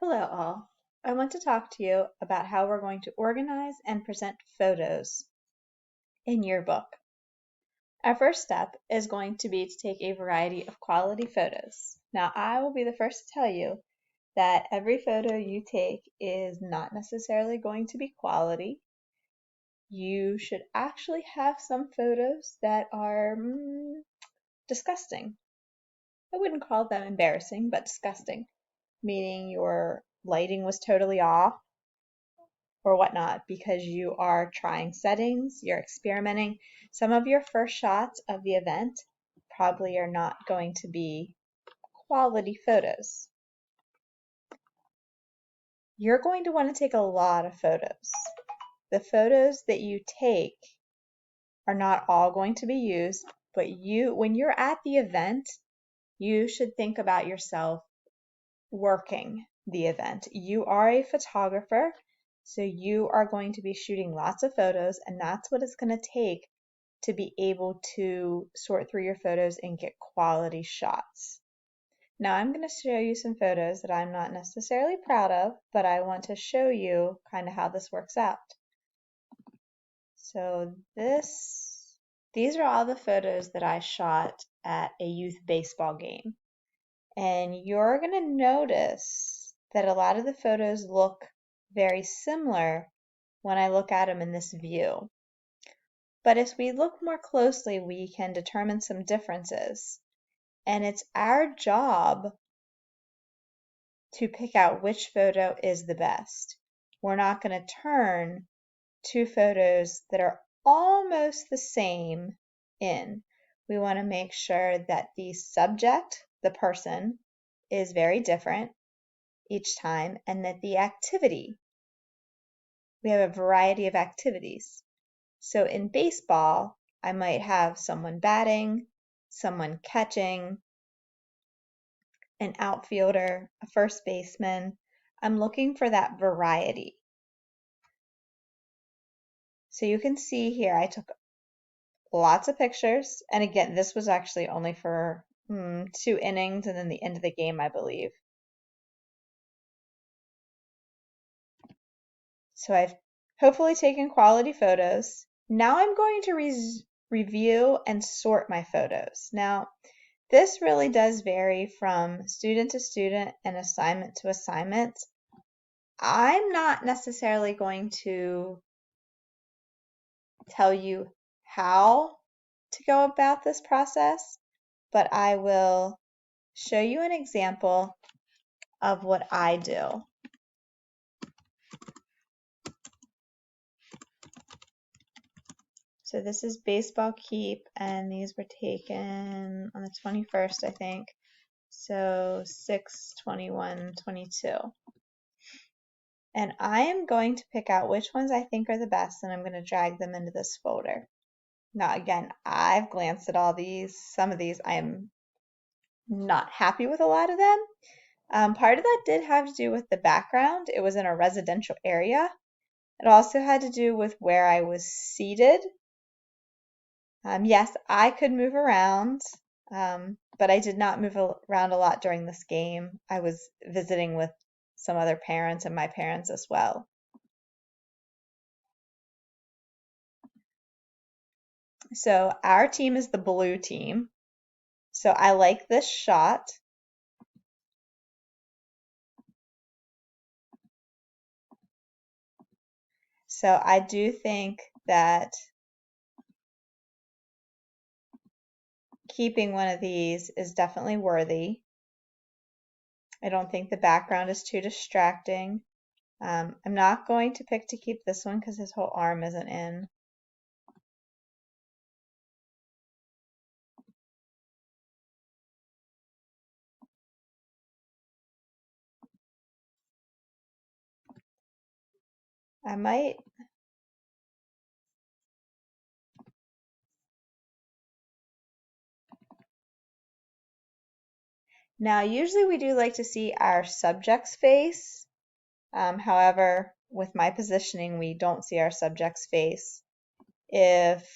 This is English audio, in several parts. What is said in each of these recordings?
Hello all. I want to talk to you about how we're going to organize and present photos in your book. Our first step is going to be to take a variety of quality photos. Now, I will be the first to tell you that every photo you take is not necessarily going to be quality. You should actually have some photos that are disgusting. I wouldn't call them embarrassing, but disgusting, meaning your lighting was totally off or whatnot because you are trying settings, you're experimenting. Some of your first shots of the event probably are not going to be quality photos. You're going to want to take a lot of photos. The photos that you take are not all going to be used, but when you're at the event, you should think about yourself working the event. You are a photographer, so you are going to be shooting lots of photos, and that's what it's going to take to be able to sort through your photos and get quality shots. Now I'm going to show you some photos that I'm not necessarily proud of, but I want to show you kind of how this works out. So these are all the photos that I shot at a youth baseball game. And you're going to notice that a lot of the photos look very similar when I look at them in this view. But as we look more closely, we can determine some differences. And it's our job to pick out which photo is the best. We're not going to turn two photos that are almost the same in. We want to make sure that the subject, the person, is very different each time, and that the activity, we have a variety of activities. So in baseball, I might have someone batting, someone catching, an outfielder, a first baseman. I'm looking for that variety. So you can see here I took lots of pictures, and again, this was actually only for 2 innings and then the end of the game, I believe. So I've hopefully taken quality photos. Now I'm going to review and sort my photos. Now, this really does vary from student to student and assignment to assignment. I'm not necessarily going to tell you how to go about this process, but I will show you an example of what I do. So this is baseball keep, and these were taken on the 21st, I think. So 6/21/22. And I am going to pick out which ones I think are the best, and I'm going to drag them into this folder. Now, again, I've glanced at all these. Some of these I am not happy with a lot of them. Part of that did have to do with the background. It was in a residential area. It also had to do with where I was seated. Yes, I could move around, but I did not move around a lot during this game. I was visiting with some other parents and my parents as well. So our team is the blue team. So I like this shot. So I do think that keeping one of these is definitely worthy. I don't think the background is too distracting. I'm not going to pick to keep this one because his whole arm isn't in. I might. Now, usually we do like to see our subject's face. However, with my positioning, we don't see our subject's face. If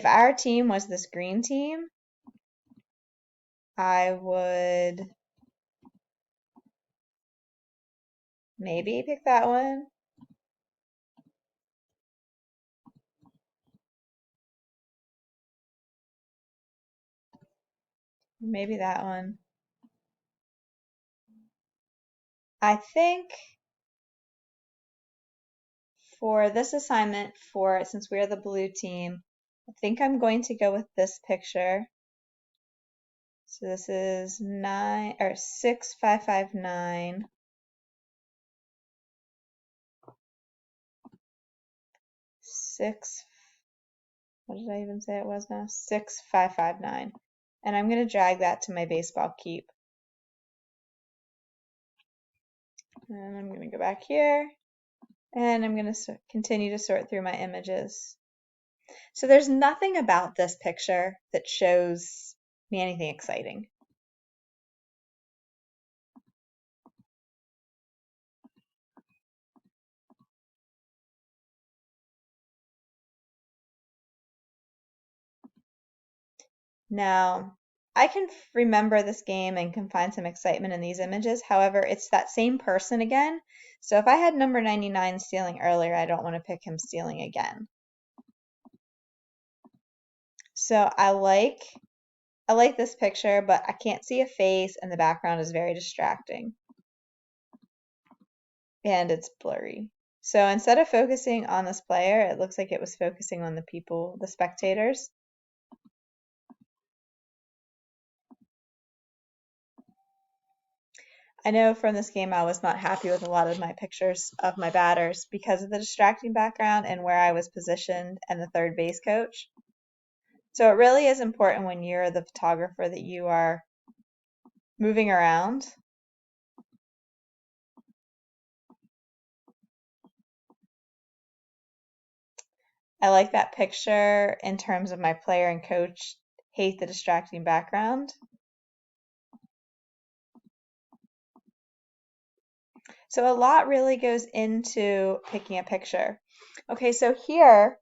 our team was this green team, I would Maybe pick that one. Maybe that one. I think for this assignment, since we're the blue team, I think I'm going to go with this picture. So this is 6559. What did I even say it was now? 6559. And I'm going to drag that to my baseball keep. And I'm going to go back here. And I'm going to continue to sort through my images. So there's nothing about this picture that shows me anything exciting. Now, I can remember this game and can find some excitement in these images. However, it's that same person again. So if I had number 99 stealing earlier, I don't want to pick him stealing again. So I like this picture, but I can't see a face and the background is very distracting. And it's blurry. So instead of focusing on this player, it looks like it was focusing on the people, the spectators. I know from this game I was not happy with a lot of my pictures of my batters because of the distracting background and where I was positioned and the third base coach. So it really is important when you're the photographer that you are moving around. I like that picture in terms of my player and coach hate the distracting background. So a lot really goes into picking a picture. Okay, so here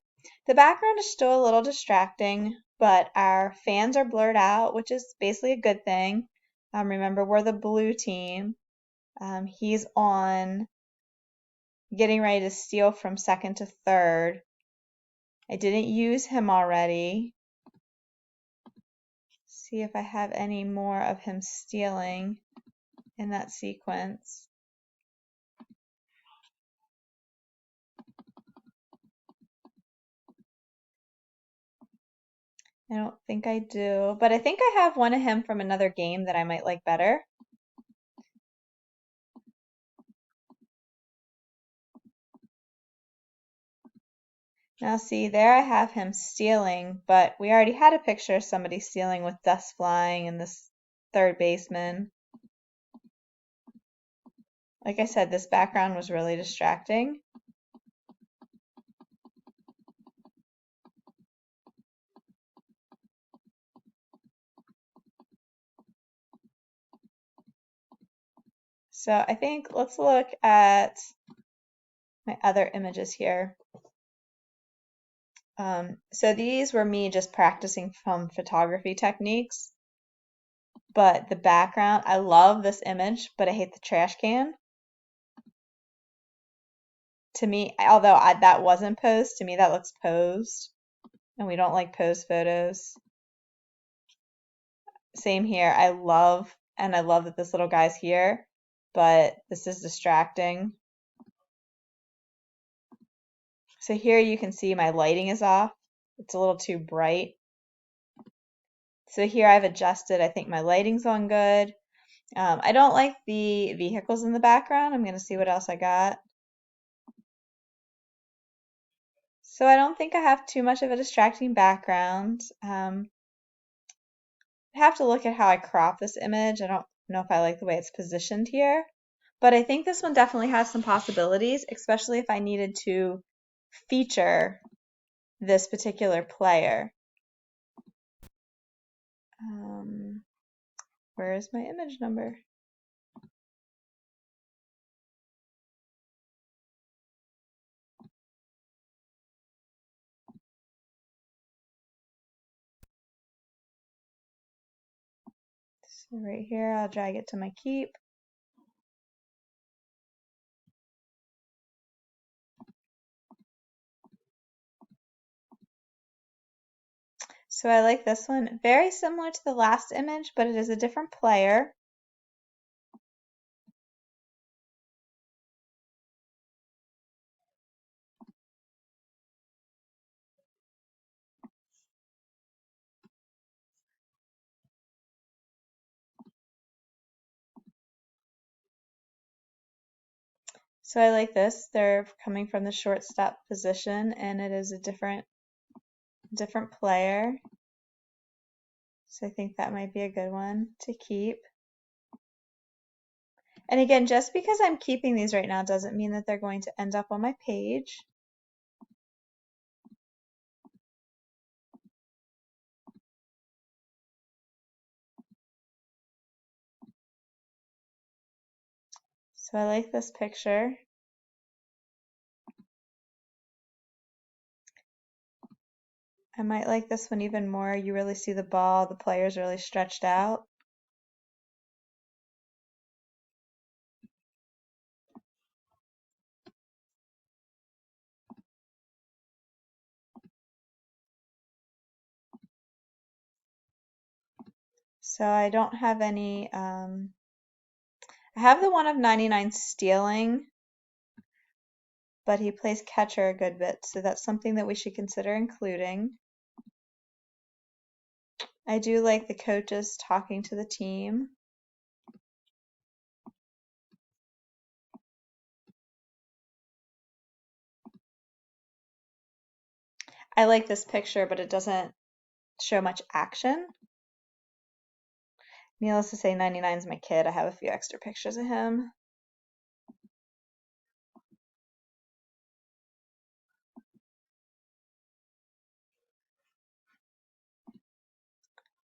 the background is still a little distracting, but our fans are blurred out, which is basically a good thing. Remember, we're the blue team. He's on getting ready to steal from second to third. I didn't use him already. See if I have any more of him stealing in that sequence. I don't think I do, but I think I have one of him from another game that I might like better. Now see, there I have him stealing, but we already had a picture of somebody stealing with dust flying and this third baseman. Like I said, this background was really distracting. So I think let's look at my other images here. So these were me just practicing some photography techniques. But the background, I love this image, but I hate the trash can. To me, although that wasn't posed, to me that looks posed. And we don't like posed photos. Same here. I love that this little guy's here, but this is distracting. So here you can see my lighting is off. It's a little too bright. So here I've adjusted. I think my lighting's on good. I don't like the vehicles in the background. I'm going to see what else I got. So I don't think I have too much of a distracting background. I have to look at how I crop this image. I don't know if I like the way it's positioned here, but I think this one definitely has some possibilities, especially if I needed to feature this particular player. Where is my image number? So right here, I'll drag it to my keep. So I like this one. Very similar to the last image, but it is a different player. So I like this. They're coming from the shortstop position, and it is a different player. So I think that might be a good one to keep. And again, just because I'm keeping these right now doesn't mean that they're going to end up on my page. So I like this picture. I might like this one even more. You really see the ball, the player's really stretched out. So I don't have any, I have the one of 99 stealing, but he plays catcher a good bit, so that's something that we should consider including. I do like the coaches talking to the team. I like this picture, but it doesn't show much action. Needless to say, 99 is my kid. I have a few extra pictures of him.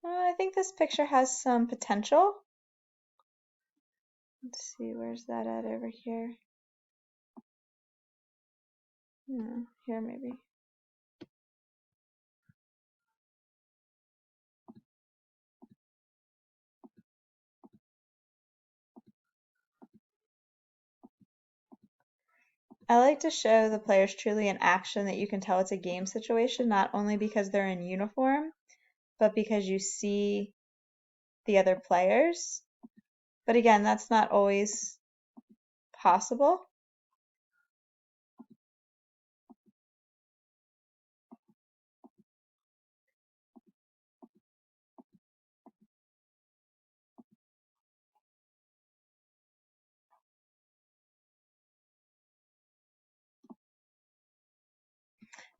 I think this picture has some potential. Let's see, where's that at over here? Here maybe. I like to show the players truly in action that you can tell it's a game situation, not only because they're in uniform, but because you see the other players. But again, that's not always possible.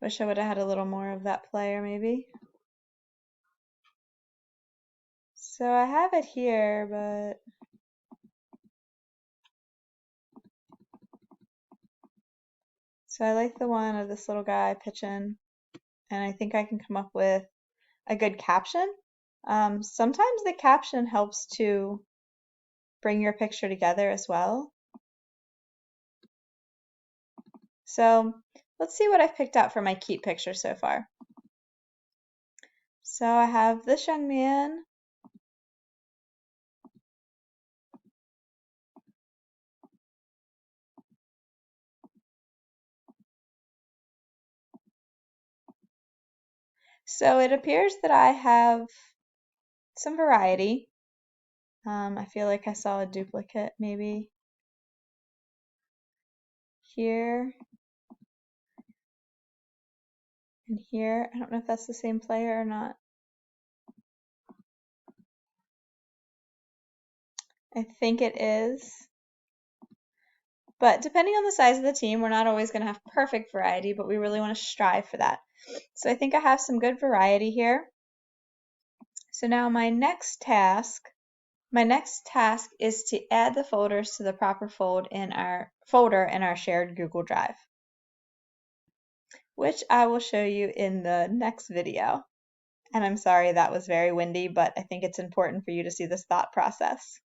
Wish I would have had a little more of that player maybe. So I have it here, but so I like the one of this little guy pitching, and I think I can come up with a good caption. Sometimes the caption helps to bring your picture together as well. So let's see what I've picked out for my keep picture so far. So I have this young man. So it appears that I have some variety. I feel like I saw a duplicate maybe here and here. I don't know if that's the same player or not. I think it is. But depending on the size of the team, we're not always going to have perfect variety, but we really want to strive for that. So I think I have some good variety here. So now my next task is to add the folders to the proper folder in our shared Google Drive, which I will show you in the next video. And I'm sorry that was very windy, but I think it's important for you to see this thought process.